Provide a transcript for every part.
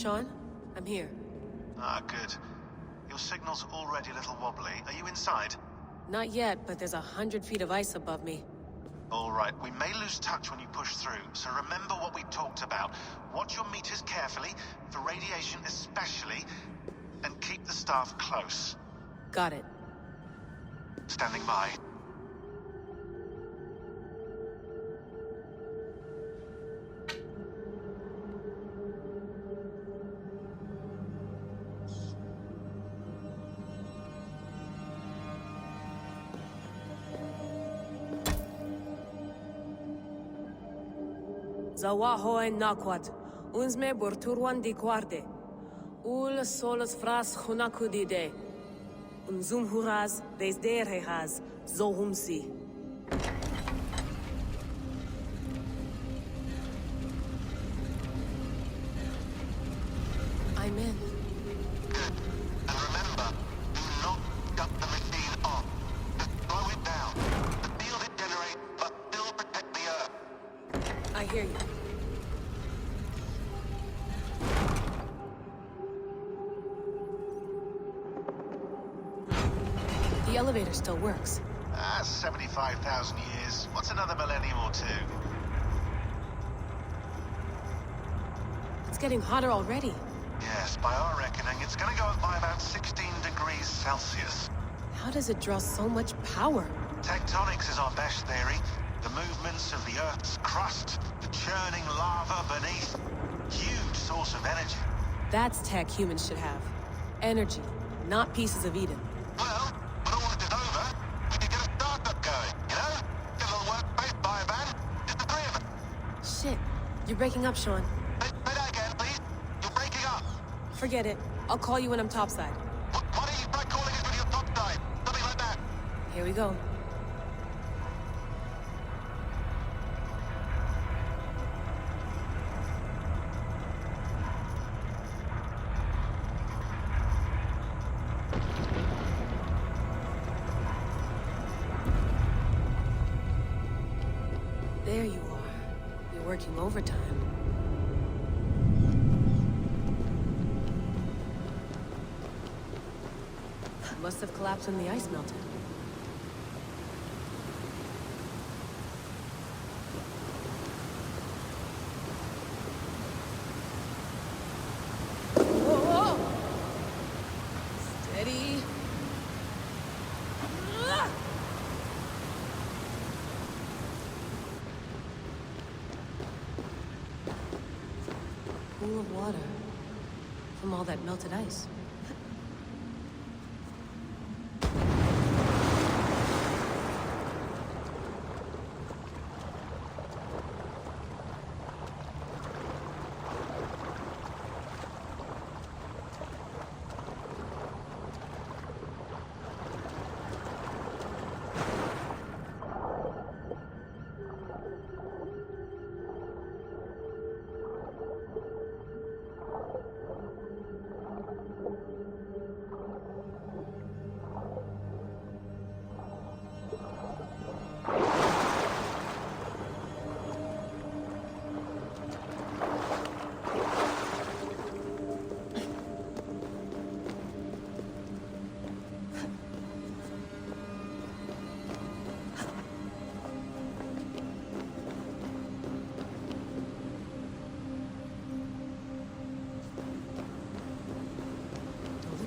Sean, I'm here. Ah, good. Your signal's already a little wobbly. Are you inside? Not yet, but there's 100 feet of ice above me. All right, we may lose touch when you push through, so remember what we talked about. Watch your meters carefully, for radiation especially, and keep the staff close. Got it. Standing by. Zawaho en nakwat, unzme burturwan di quarde. Ul solos fras hunakudide. Unzum huraz, desderehaz, zohumsi. I'm in. Good. And remember, do not shut the machine off. Just slow it down. The field it generates, but still protect the Earth. I hear you. The elevator still works. 75,000 years. What's another millennium or two? It's getting hotter already. Yes, by our reckoning, it's gonna go up by about 16 degrees Celsius. How does it draw so much power? Tectonics is our best theory. The movements of the Earth's crust, the churning lava beneath. Huge source of energy. That's tech humans should have. Energy, not pieces of Eden. Well, when all this is over, we can get a startup going, you know? Get a little workspace, buy a van, just the three of us. Shit, you're breaking up, Sean. Say that again, please. You're breaking up. Forget it. I'll call you when I'm topside. Why don't you try calling us when you're topside? Something like that. Here we go. There you are. You're working overtime. Must have collapsed when the ice melted. Whoa! Steady. Pool of water from all that melted ice.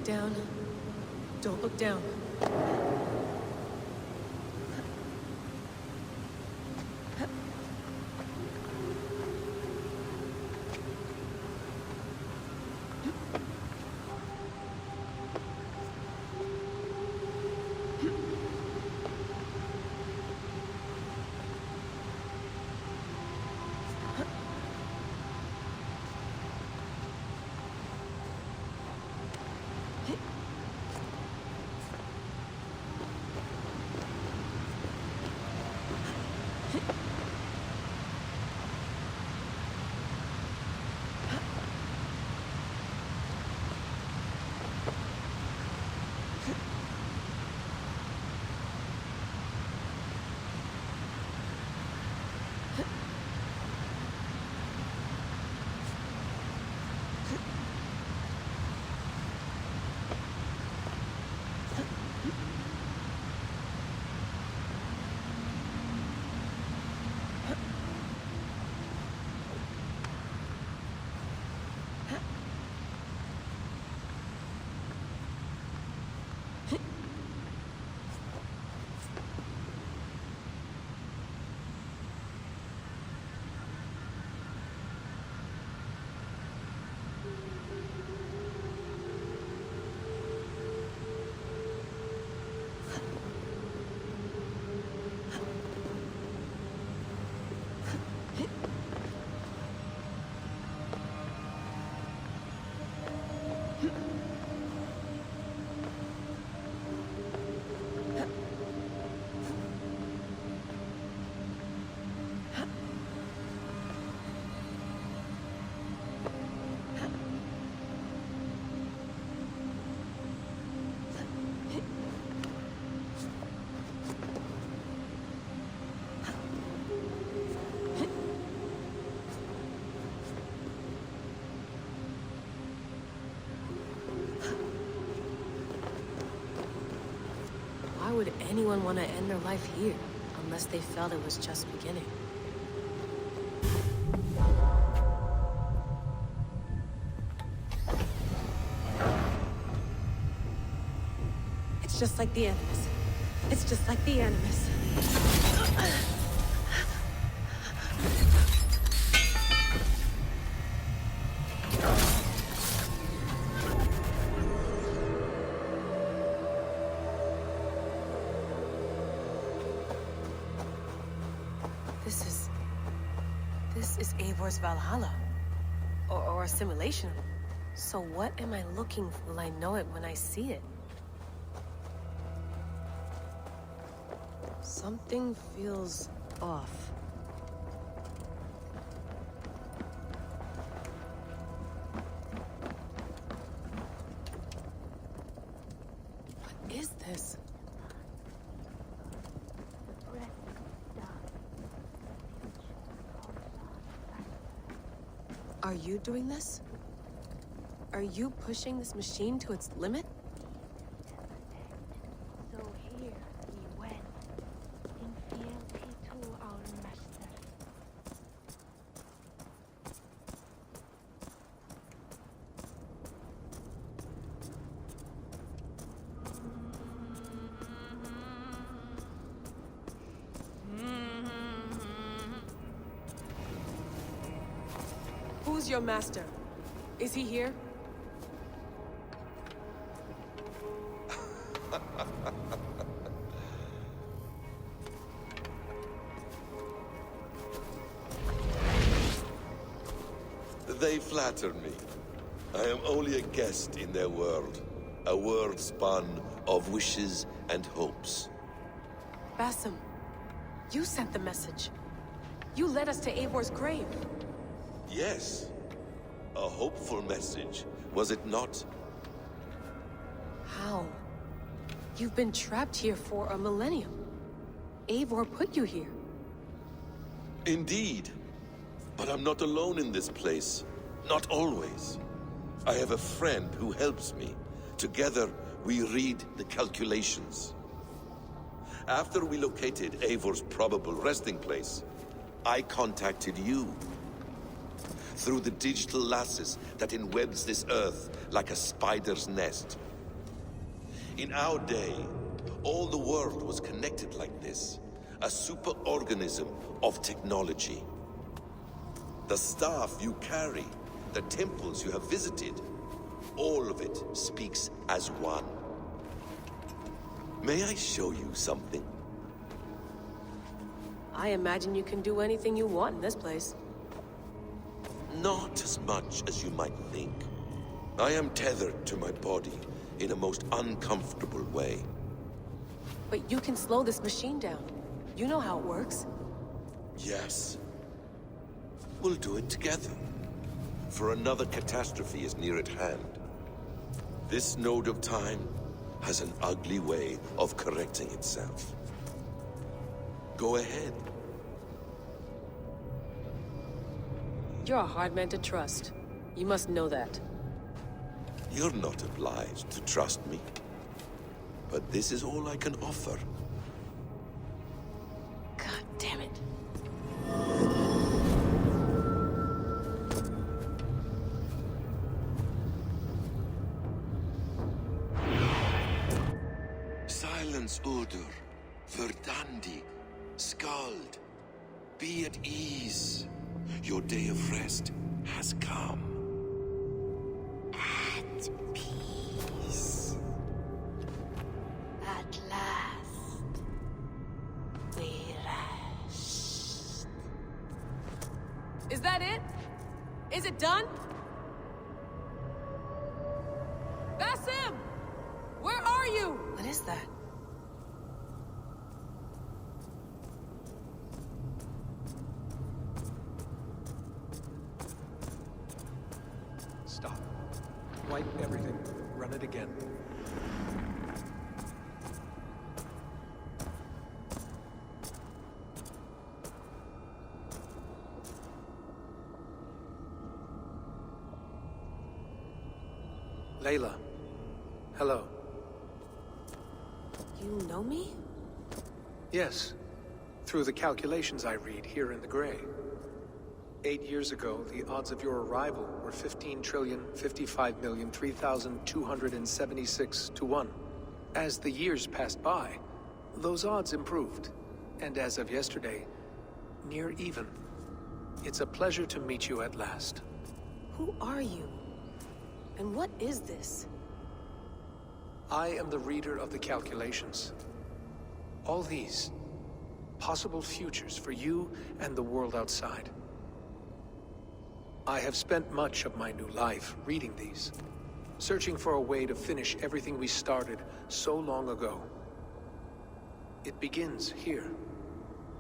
Down. Don't look down. would anyone want to end their life here, unless they felt it was just beginning? It's just like the Animus. It's just like the Animus. This is Eivor's Valhalla. Or a simulation. So what am I looking for? Will I know it when I see it? Something feels off. What is this? Are you doing this? Are you pushing this machine to its limit? So here we went, in fealty to our master. Who's your master? Is he here? They flatter me. I am only a guest in their world. A world spun of wishes and hopes. Basim, you sent the message. You led us to Eivor's grave. Yes. A hopeful message, was it not? How? You've been trapped here for a millennium. Eivor put you here. Indeed. But I'm not alone in this place. Not always. I have a friend who helps me. Together, we read the calculations. After we located Eivor's probable resting place, I contacted you. Through the digital lasses that enwebs this Earth like a spider's nest. In our day, all the world was connected like this. A superorganism of technology. The staff you carry, the temples you have visited, all of it speaks as one. May I show you something? I imagine you can do anything you want in this place. Not as much as you might think. I am tethered to my body in a most uncomfortable way. But you can slow this machine down. You know how it works. Yes. We'll do it together. For another catastrophe is near at hand. This node of time has an ugly way of correcting itself. Go ahead. You're a hard man to trust. You must know that. You're not obliged to trust me. But this is all I can offer. God damn it. Silence, Udur. Verdandi. Skald. Be at ease. Your day of rest has come. At peace. At last, we rest. Is that it? Is it done? Basim! Where are you? What is that? Stop. Wipe everything. Run it again. Layla. Hello. You know me? Yes. Through the calculations I read here in the gray. 8 years ago, the odds of your arrival were 15,055,003,276 to 1. As the years passed by, those odds improved. And as of yesterday, near even. It's a pleasure to meet you at last. Who are you? And what is this? I am the reader of the calculations. All these, possible futures for you and the world outside. I have spent much of my new life reading these, searching for a way to finish everything we started so long ago. It begins here.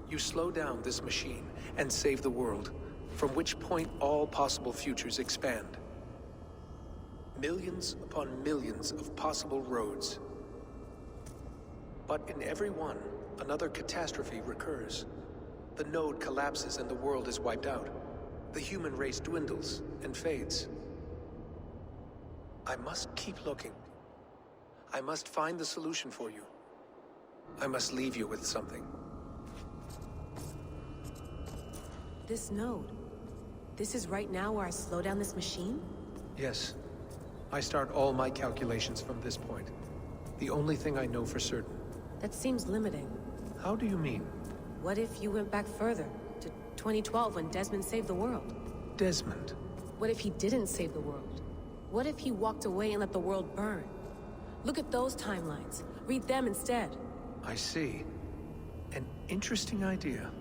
You slow down this machine and save the world, from which point all possible futures expand. Millions upon millions of possible roads. But in every one, another catastrophe recurs. The node collapses and the world is wiped out. The human race dwindles and fades. I must keep looking. I must find the solution for you. I must leave you with something. This node. This is right now where I slow down this machine? Yes. I start all my calculations from this point. The only thing I know for certain. That seems limiting. How do you mean? What if you went back further, to 2012 when Desmond saved the world? Desmond? What if he didn't save the world? What if he walked away and let the world burn? Look at those timelines. Read them instead. I see. An interesting idea.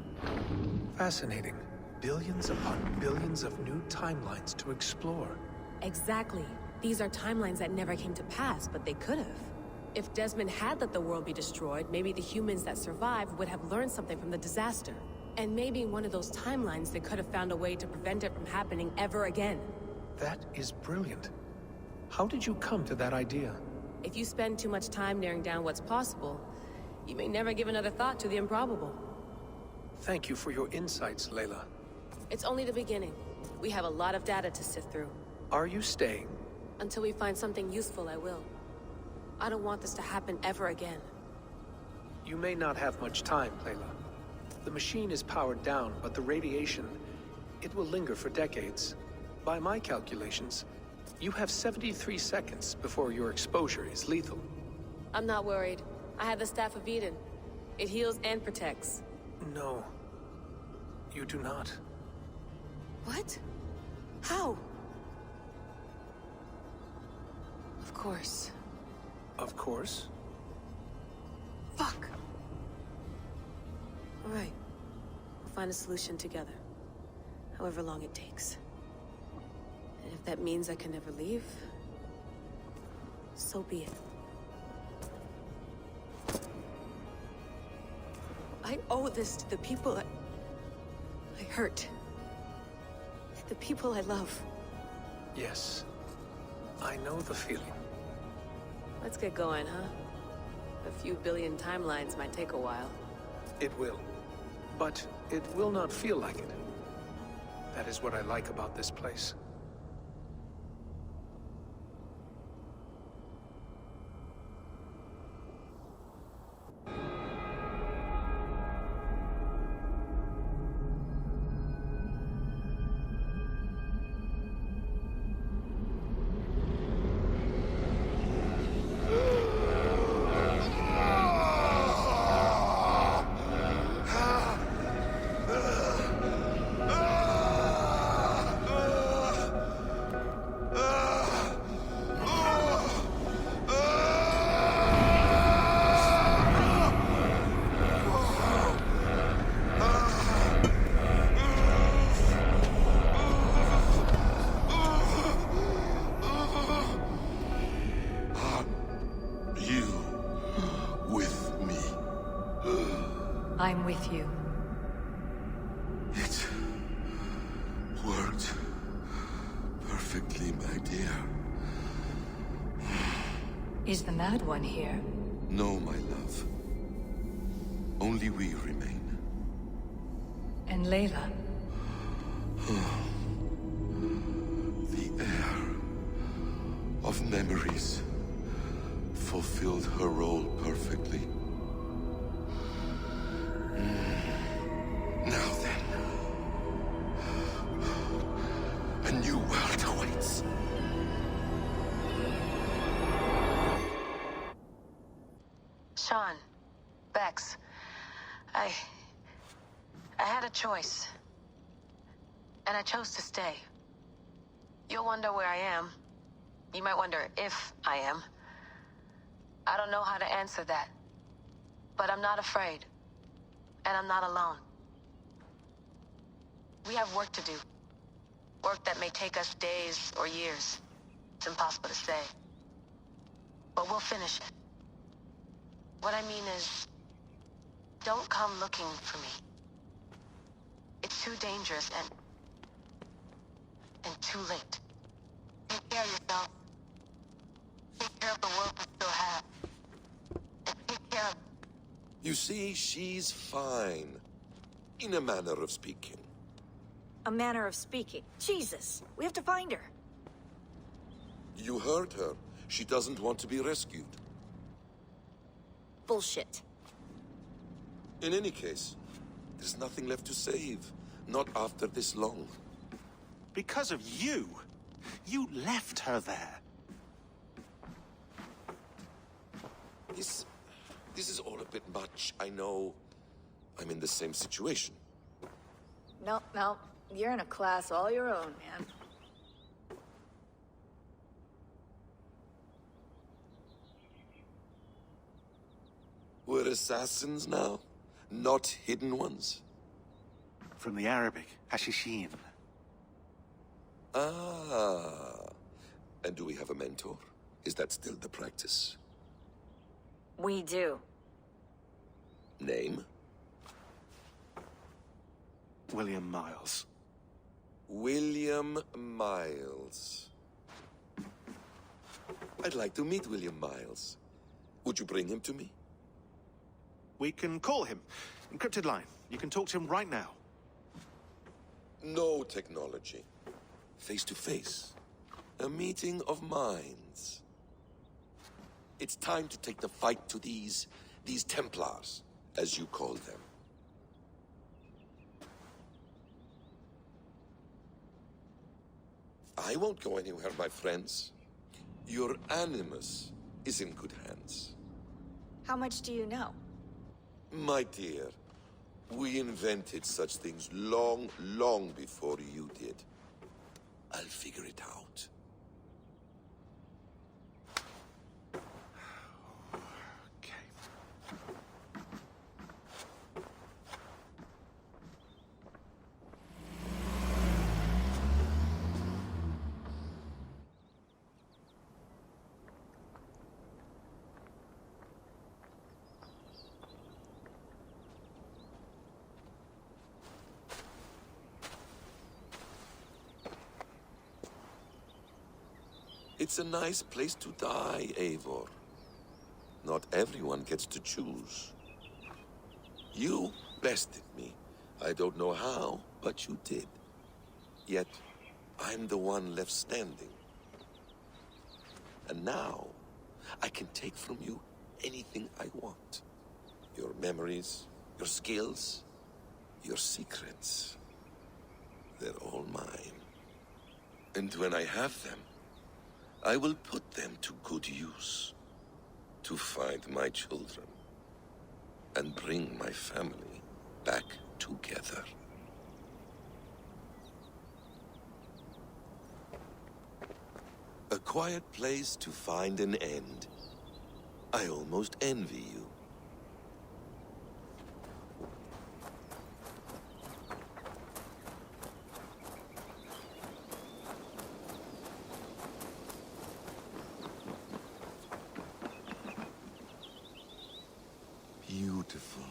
Fascinating. Billions upon billions of new timelines to explore. Exactly. These are timelines that never came to pass, but they could have. If Desmond had let the world be destroyed, maybe the humans that survived would have learned something from the disaster. And maybe in one of those timelines they could have found a way to prevent it from happening ever again. That is brilliant. How did you come to that idea? If you spend too much time narrowing down what's possible, you may never give another thought to the improbable. Thank you for your insights, Layla. It's only the beginning. We have a lot of data to sift through. Are you staying? Until we find something useful, I will. I don't want this to happen ever again. You may not have much time, Layla. The machine is powered down, but the radiation, it will linger for decades. By my calculations, you have 73 seconds before your exposure is lethal. I'm not worried. I have the Staff of Eden. It heals and protects. No. You do not. What? How? Of course. Of course. Fuck! All right. We'll find a solution together. However long it takes. And if that means I can never leave, so be it. I owe this to the people I hurt. The people I love. Yes. I know the feeling. Let's get going, huh? A few billion timelines might take a while. It will. But it will not feel like it. That is what I like about this place. I'm with you. It worked perfectly, my dear. Is the Mad One here? No, my love. Only we remain. And Layla? The air of memories fulfilled her role perfectly. Now then, a new world awaits. Sean, Bex, I had a choice. And I chose to stay. You'll wonder where I am. You might wonder if I am. I don't know how to answer that. But I'm not afraid. And I'm not alone. We have work to do. Work that may take us days or years. It's impossible to say. But we'll finish it. What I mean is, don't come looking for me. It's too dangerous and too late. Take care of yourself. Take care of the world we still have. And take care of... You see, she's fine. In a manner of speaking. A manner of speaking. Jesus, we have to find her. You heard her. She doesn't want to be rescued. Bullshit. In any case, there's nothing left to save. Not after this long. Because of you. You left her there. This is all a bit much. I know I'm in the same situation. No. You're in a class all your own, man. We're assassins now, not hidden ones. From the Arabic, Hashishin. Ah. And do we have a mentor? Is that still the practice? We do. Name? William Miles. William Miles. I'd like to meet William Miles. Would you bring him to me? We can call him. Encrypted line. You can talk to him right now. No technology. Face to face. A meeting of minds. It's time to take the fight to these Templars, as you call them. I won't go anywhere, my friends. Your animus is in good hands. How much do you know? My dear, we invented such things long, long before you did. I'll figure it out. Okay. It's a nice place to die, Eivor. Not everyone gets to choose. You bested me. I don't know how, but you did. Yet, I'm the one left standing. And now, I can take from you anything I want. Your memories, your skills, your secrets. They're all mine. And when I have them, I will put them to good use. To find my children. And bring my family back together. A quiet place to find an end. I almost envy you. Beautiful.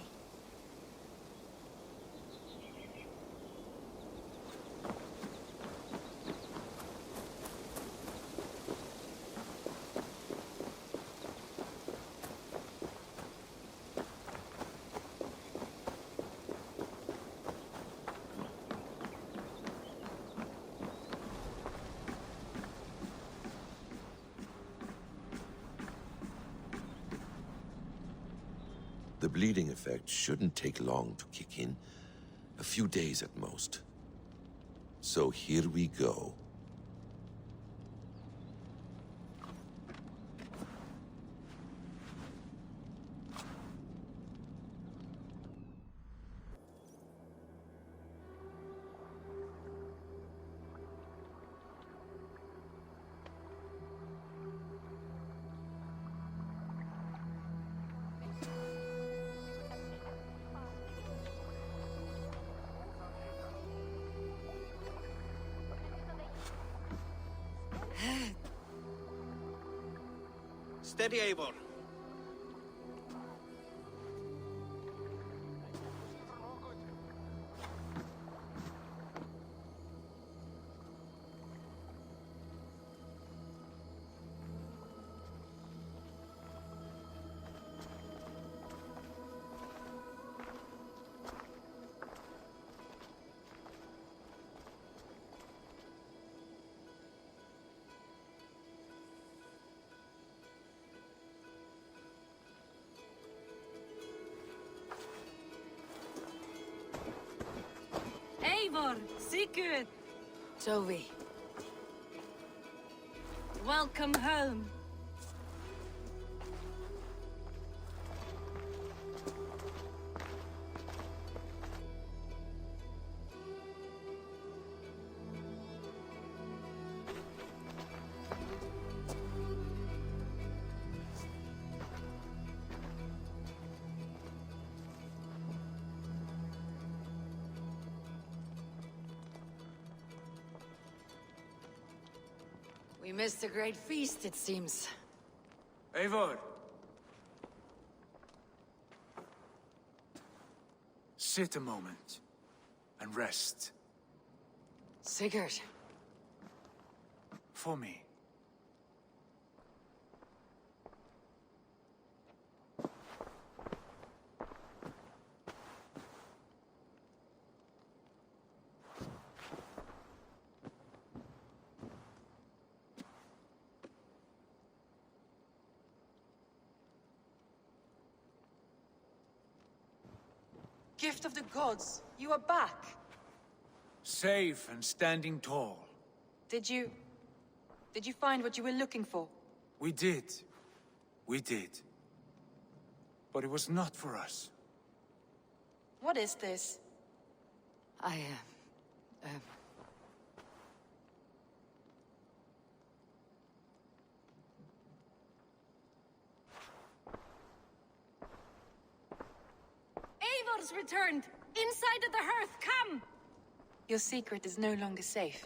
The bleeding effect shouldn't take long to kick in. A few days at most. So here we go. Steady, Eivor. Eivor, Sigurd, Toby. welcome home. We missed a great feast, it seems. Eivor! Sit a moment and rest. Sigurd. For me. Gift of the gods, you are back. Safe and standing tall. Did you find what you were looking for? We did. We did. But it was not for us. What is this? Eivor's returned! Inside of the hearth, come! Your secret is no longer safe.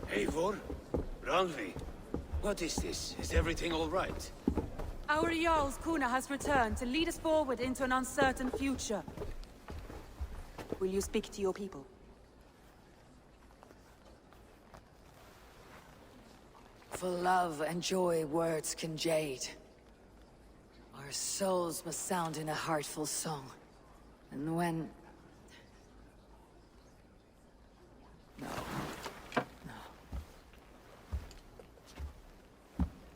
Eivor? Randvi? What is this? Is everything all right? Our Jarl's Kuna has returned to lead us forward into an uncertain future. Will you speak to your people? For love and joy, words can jade. Our souls must sound in a heartful song. And when... No. No.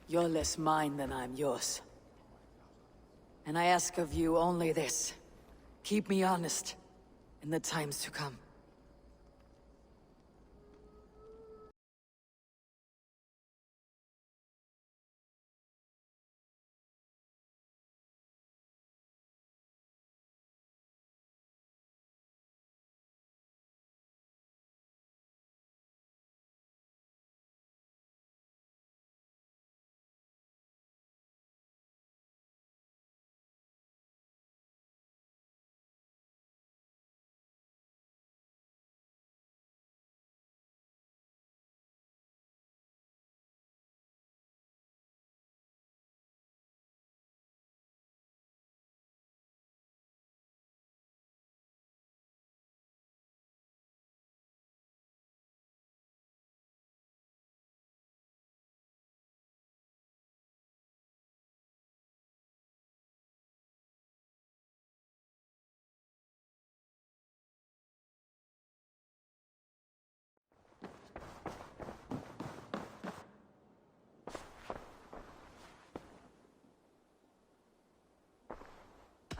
You're less mine than I'm yours. And I ask of you only this. Keep me honest in the times to come.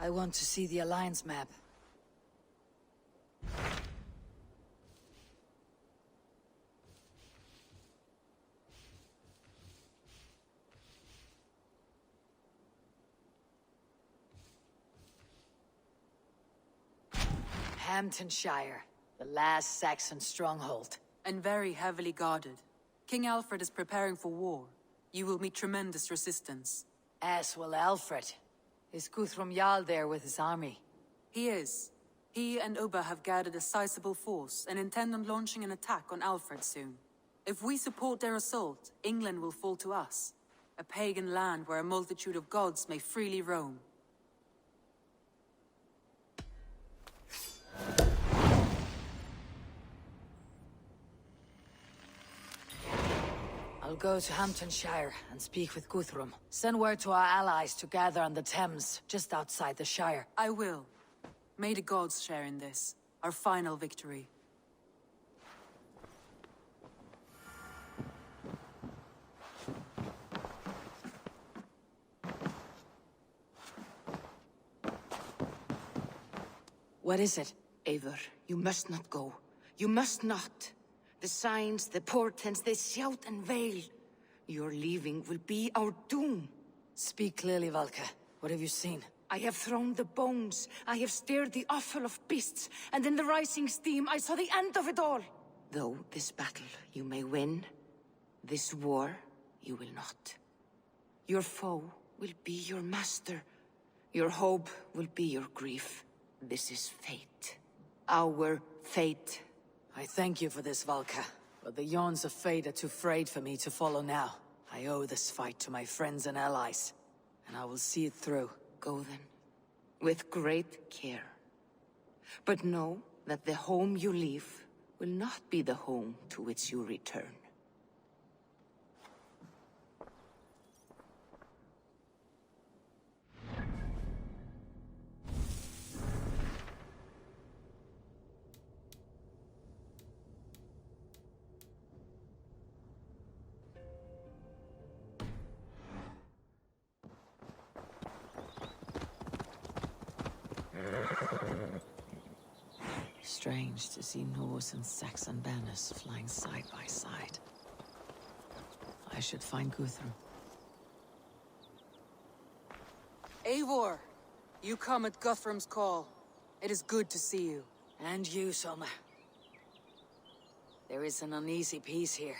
I want to see the Alliance map. Hamptonshire, the last Saxon stronghold. And very heavily guarded. King Alfred is preparing for war. You will meet tremendous resistance. As will Alfred. Is Guthrum Jarl there with his army? He is. He and Ubba have gathered a sizable force and intend on launching an attack on Alfred soon. If we support their assault, England will fall to us. A pagan land where a multitude of gods may freely roam. I'll go to Hamptonshire and speak with Guthrum. Send word to our allies to gather on the Thames, just outside the Shire. I will. May the gods share in this, our final victory. What is it? Eivor, you must not go. You must not. The signs, the portents, they shout and wail. Your leaving will be our doom. Speak clearly, Valka. What have you seen? I have thrown the bones. I have stirred the offal of beasts. And in the rising steam, I saw the end of it all. Though this battle you may win, this war you will not. Your foe will be your master. Your hope will be your grief. This is fate. Our fate. I thank you for this, Valka. But the yawns of fate are too frayed for me to follow now. I owe this fight to my friends and allies. And I will see it through. Go then. With great care. But know that the home you leave will not be the home to which you return. Strange to see Norse and Saxon banners flying side by side. I should find Guthrum. Eivor! You come at Guthrum's call. It is good to see you. And you, Soma. There is an uneasy peace here.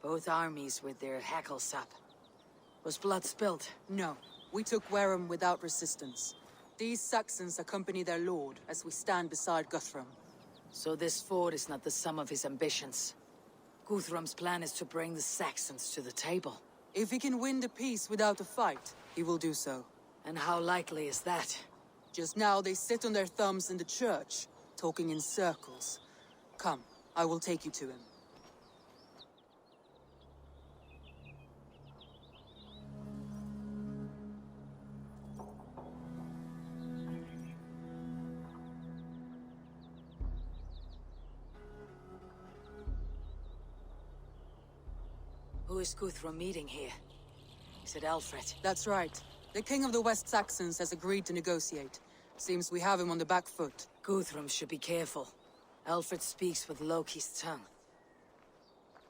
Both armies with their hackles up. Was blood spilled? No. We took Wareham without resistance. These Saxons accompany their lord as we stand beside Guthrum. So this fort is not the sum of his ambitions. Guthrum's plan is to bring the Saxons to the table. If he can win the peace without a fight, he will do so. And how likely is that? Just now they sit on their thumbs in the church, talking in circles. Come, I will take you to him. Who is Guthrum meeting here? Is it Alfred? That's right. The King of the West Saxons has agreed to negotiate. Seems we have him on the back foot. Guthrum should be careful. Alfred speaks with Loki's tongue.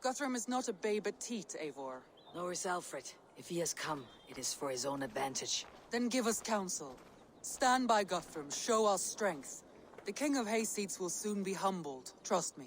Guthrum is not a babe at teat, Eivor. Nor is Alfred. If he has come, it is for his own advantage. Then give us counsel. Stand by Guthrum, show our strength. The King of Hayseeds will soon be humbled, trust me.